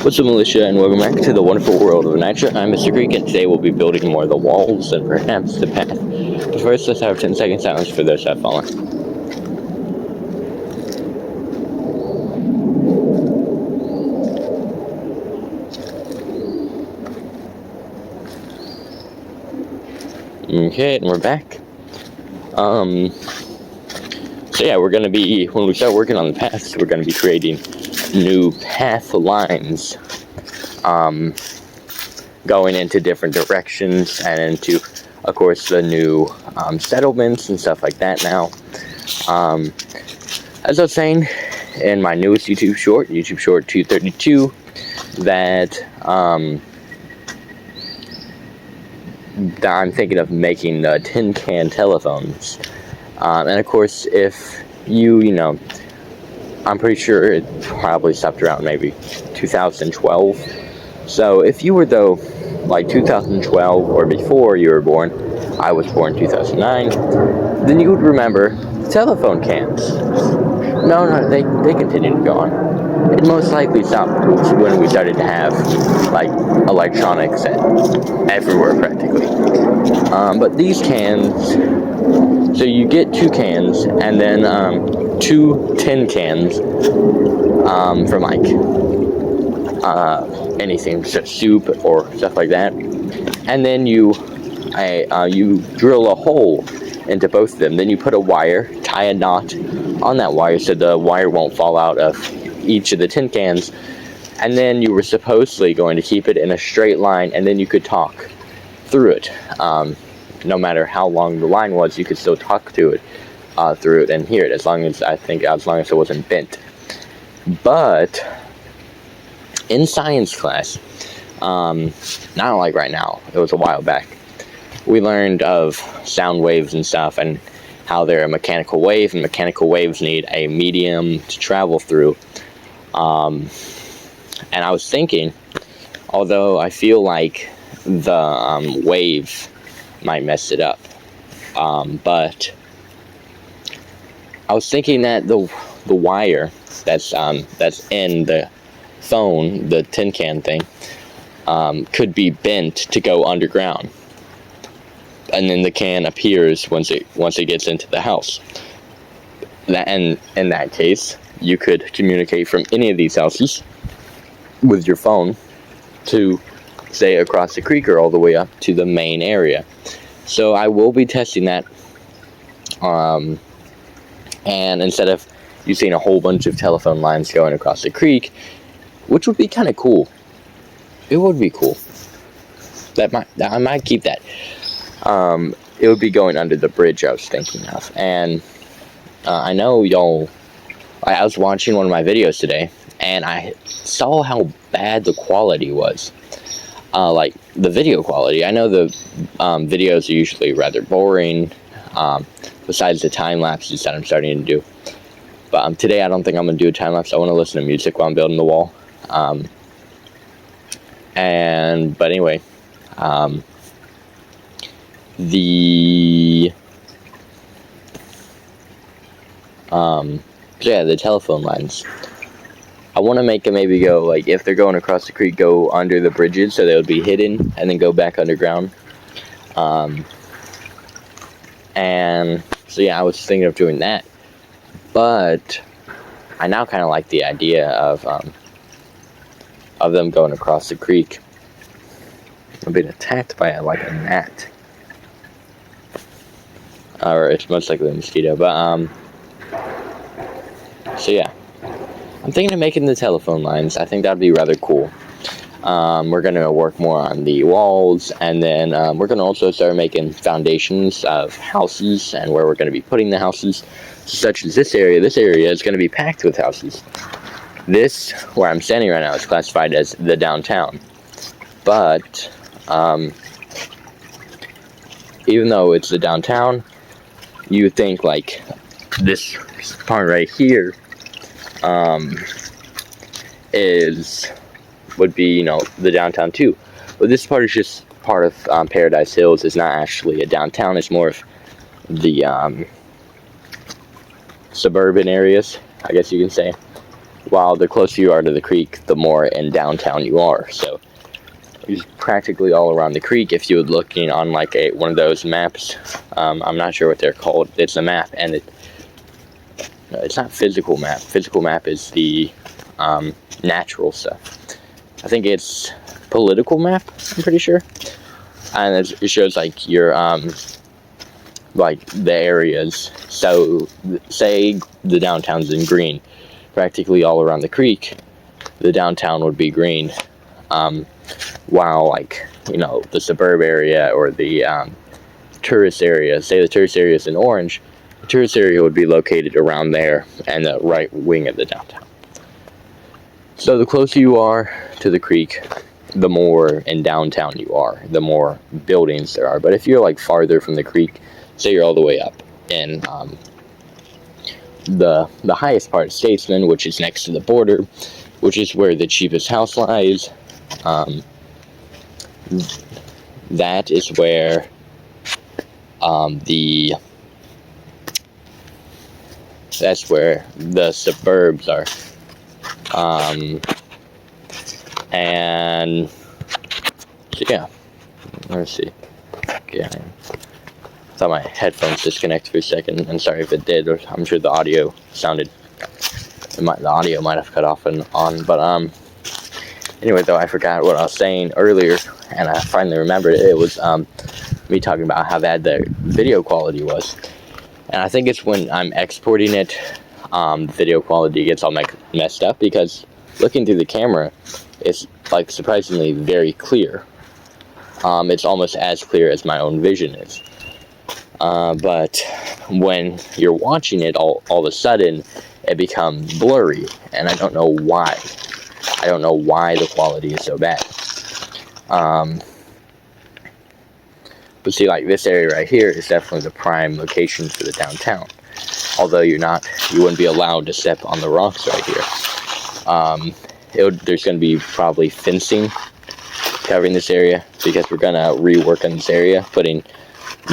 What's up, militia, and welcome back to the wonderful world of nature. I'm Mr.Creekyt, and today we'll be building more of the walls and perhaps the path. But first, let's have 10-second silence for those that have fallen. Okay, and we're back. So yeah, we're gonna be, when we start working on the paths, we're gonna be creating new path lines, going into different directions and into, of course, the new settlements and stuff like that now. As I was saying in my newest YouTube short 232, that I'm thinking of making tin can telephones. And of course, if you know, I'm pretty sure it probably stopped around maybe 2012. So if you were though, like 2012 or before you were born, I was born 2009, then you would remember telephone cans. No, they continued to go on. It most likely stopped when we started to have like electronics everywhere practically. But these cans, so you get 2 cans and then 2 tin cans from like anything, soup or stuff like that, and then you drill a hole into both of them. Then you put a wire, tie a knot on that wire so the wire won't fall out of each of the tin cans, and then you were supposedly going to keep it in a straight line, and then you could talk through it. No matter how long the line was, you could still talk to it through it and hear it, as long as it wasn't bent. But in science class, not like right now, it was a while back, we learned of sound waves and stuff, and how they're a mechanical wave, and mechanical waves need a medium to travel through. And I was thinking, although I feel like the wave might mess it up, but I was thinking that the wire that's in the phone, the tin can thing, could be bent to go underground, and then the can appears once it gets into the house. And in that case, you could communicate from any of these houses with your phone to, say, across the creek or all the way up to the main area. So I will be testing that. And instead of you seeing a whole bunch of telephone lines going across the creek, which would be kind of cool. It would be cool. I might keep that. It would be going under the bridge I was thinking of. And I know y'all, I was watching one of my videos today, and I saw how bad the quality was. Like the video quality. I know the videos are usually rather boring, besides the time lapses that I'm starting to do. But today I don't think I'm going to do a time lapse. I want to listen to music while I'm building the wall. But anyway, the telephone lines. I want to make it maybe go, like, if they're going across the creek, go under the bridges so they would be hidden, and then go back underground. And so yeah, I was thinking of doing that. But I now kind of like the idea of them going across the creek. I'm being attacked by like a gnat, or it's most likely a mosquito. But so yeah, I'm thinking of making the telephone lines. I think that'd be rather cool. We're gonna work more on the walls, and then we're gonna also start making foundations of houses and where we're gonna be putting the houses. Such as this area is going to be packed with houses. This, where I'm standing right now, is classified as the downtown. But, even though it's the downtown, you think, like, this part right here, would be, you know, the downtown too. But this part is just part of Paradise Hills. It's not actually a downtown. It's more of the, suburban areas, I guess you can say. while the closer you are to the creek, the more in downtown you are. So it's practically all around the creek. If you would looking on like one of those maps, I'm not sure what they're called. It's a map, and it's not physical map. Physical map is the natural stuff. I think it's political map, I'm pretty sure. And it shows like your like the areas. So say the downtown's in green, practically all around the creek the downtown would be green, while like, you know, the suburb area or the tourist area, say the tourist area is in orange, the tourist area would be located around there and the right wing of the downtown. So the closer you are to the creek, the more in downtown you are, the more buildings there are. But if you're like farther from the creek, say you're all the way up in the highest part, Statesman, which is next to the border, which is where the cheapest house lies, that is where that's where the suburbs are. And so yeah, let's see. Okay, I thought my headphones disconnected for a second, and sorry if it did. I'm sure the audio sounded. The audio might have cut off and on, but anyway, though, I forgot what I was saying earlier, and I finally remembered it. It was me talking about how bad the video quality was, and I think it's when I'm exporting it, the video quality gets all messed up, because looking through the camera, it's like surprisingly very clear. It's almost as clear as my own vision is. But when you're watching it, all of a sudden, it becomes blurry, and I don't know why. I don't know why the quality is so bad. But see, like this area right here is definitely the prime location for the downtown. Although you wouldn't be allowed to step on the rocks right here. There's going to be probably fencing covering this area, because we're going to rework on this area, putting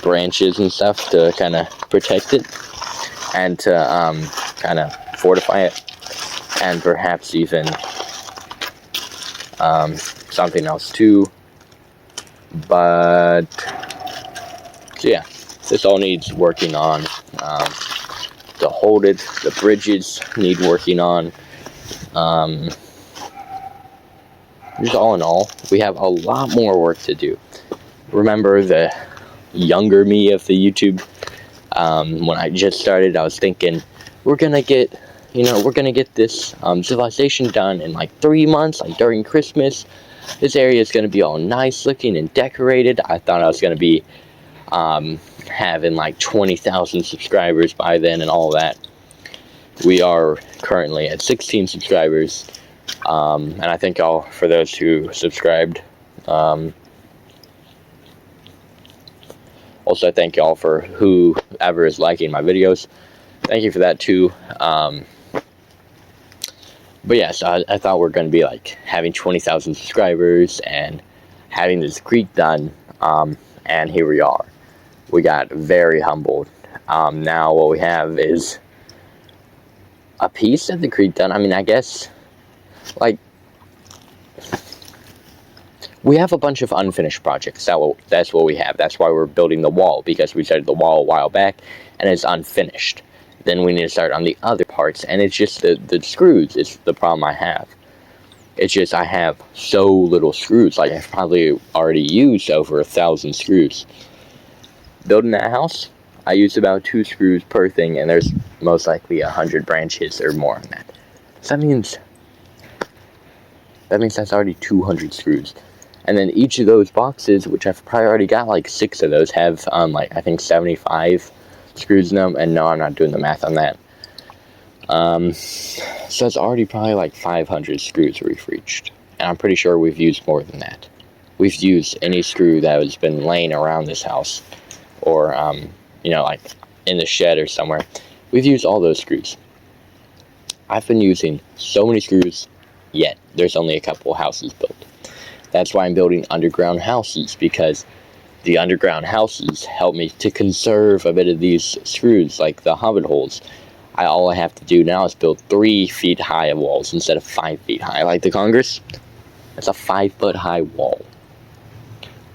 branches and stuff to kind of protect it, and to kind of fortify it, and perhaps even something else too. But so yeah, this all needs working on. To hold it, the bridges need working on. Just all in all, we have a lot more work to do. Remember the younger me of the YouTube? When I just started, I was thinking, we're gonna get this civilization done in like 3 months, like during Christmas. This area is gonna be all nice looking and decorated. I thought I was gonna be having like 20,000 subscribers by then and all that. We are currently at 16 subscribers, and I thank y'all for those who subscribed. Also, I thank y'all for whoever is liking my videos. Thank you for that too. But yes, I thought we were going to be like having 20,000 subscribers and having this creek done, and here we are. We got very humbled. Now what we have is a piece of the creek done. I mean, I guess, like, we have a bunch of unfinished projects. That's what we have. That's why we're building the wall, because we started the wall a while back, and it's unfinished. Then we need to start on the other parts, and it's just the screws is the problem I have. It's just I have so little screws. Like, I've probably already used over 1,000 screws. Building that house, I used about 2 screws per thing, and there's most likely 100 branches or more on that. So that means that's already 200 screws. And then each of those boxes, which I've probably already got like 6 of those, have like I think 75 screws in them. And no, I'm not doing the math on that. So it's already probably like 500 screws we've reached, and I'm pretty sure we've used more than that. We've used any screw that has been laying around this house, or like in the shed or somewhere. We've used all those screws. I've been using so many screws, yet there's only a couple houses built. That's why I'm building underground houses, because the underground houses help me to conserve a bit of these screws, like the hobbit holes. all I have to do now is build 3 feet high walls instead of 5 feet high. Like the Congress, that's a 5 foot high wall.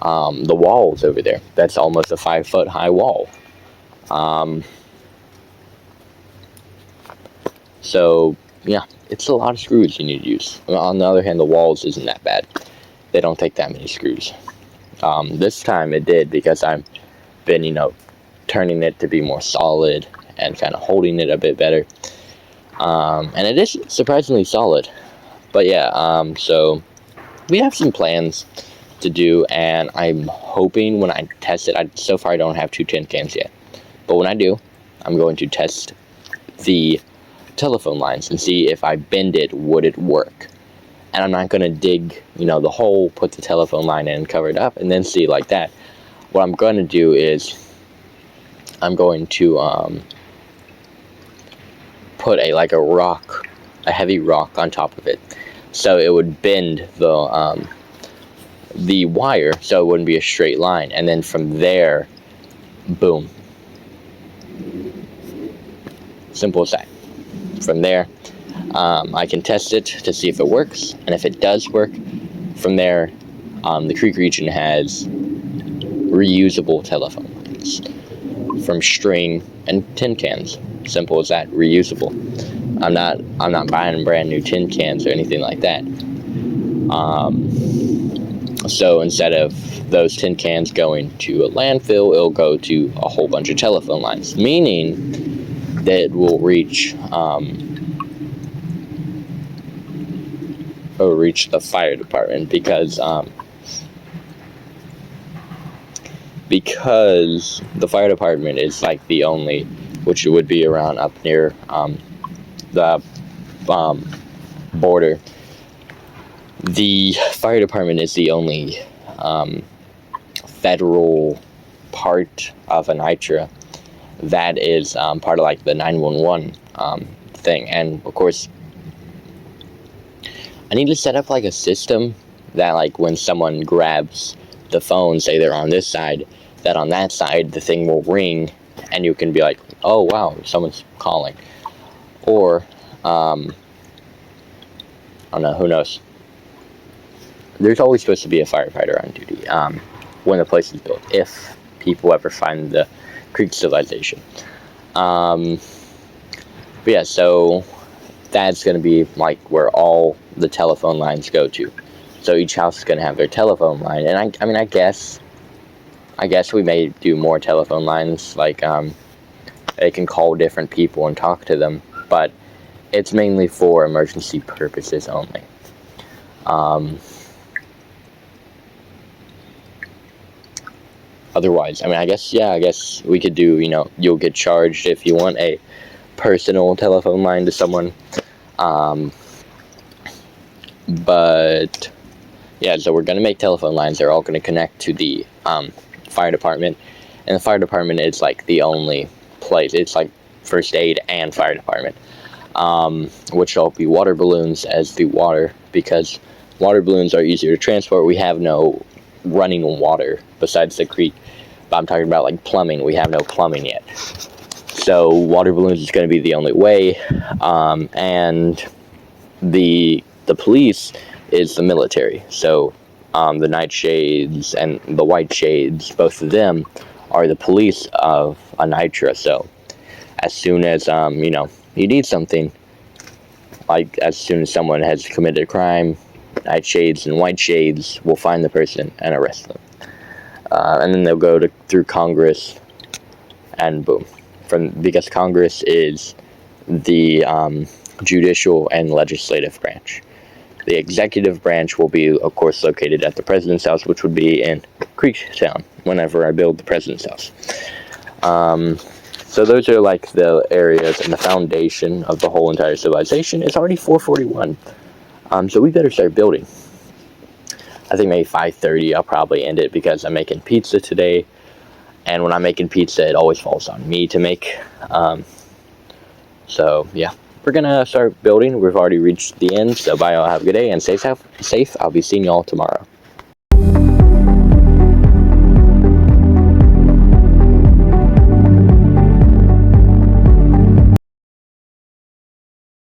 The walls over there, that's almost a 5 foot high wall. So yeah, it's a lot of screws you need to use. On the other hand, the walls isn't that bad. They don't take that many screws. This time it did, because I've been, turning it to be more solid and kind of holding it a bit better. And it is surprisingly solid. But yeah, so we have some plans to do, and I'm hoping when I test it, so far I don't have 2 tin cans yet, but when I do, I'm going to test the telephone lines and see if I bend it, would it work. And I'm not going to dig, the hole, put the telephone line in, cover it up, and then see it like that. What I'm going to do is I'm going to put a heavy rock on top of it, so it would bend the wire, so it wouldn't be a straight line, and then from there, boom. Simple as that. From there, I can test it to see if it works, and if it does work, from there, the Creek region has reusable telephone lines from string and tin cans. Simple as that. Reusable. I'm not buying brand new tin cans or anything like that. So instead of those tin cans going to a landfill, it'll go to a whole bunch of telephone lines, meaning that it will reach the fire department, because the fire department is like the only, which would be around up near the border. The fire department is the only federal part of Anitra that is part of like the 911 thing. And of course, I need to set up like a system that, like, when someone grabs the phone, say they're on this side, that on that side the thing will ring and you can be like, oh wow, someone's calling. Or I don't know, who knows. There's always supposed to be a firefighter on duty when the place is built, if people ever find the Creek civilization. But yeah, so that's going to be like where all the telephone lines go to. So each house is going to have their telephone line. And I mean, I guess we may do more telephone lines, like they can call different people and talk to them, but it's mainly for emergency purposes only. Otherwise, I mean, I guess we could do, you'll get charged if you want a personal telephone line to someone. But yeah, so we're going to make telephone lines. They're all going to connect to the fire department. And the fire department is like the only place. It's like first aid and fire department. Which will be water balloons as the water, because water balloons are easier to transport. We have no running water besides the creek. But I'm talking about like plumbing. We have no plumbing yet. So water balloons is going to be the only way. And the police is the military. So the nightshades and the white shades, both of them are the police of Anitra. So as soon as you need something, like as soon as someone has committed a crime, nightshades and white shades will find the person and arrest them. And then they'll go through Congress, and boom. Because Congress is the judicial and legislative branch. The executive branch will be, of course, located at the president's house, which would be in Creektown whenever I build the president's house. So those are like the areas, and the foundation of the whole entire civilization. It's already 4:41. So we better start building. I think maybe 5:30 I'll probably end it, because I'm making pizza today. And when I'm making pizza, it always falls on me to make. So yeah, we're gonna start building. We've already reached the end. So bye, all. Have a good day and stay safe. I'll be seeing y'all tomorrow.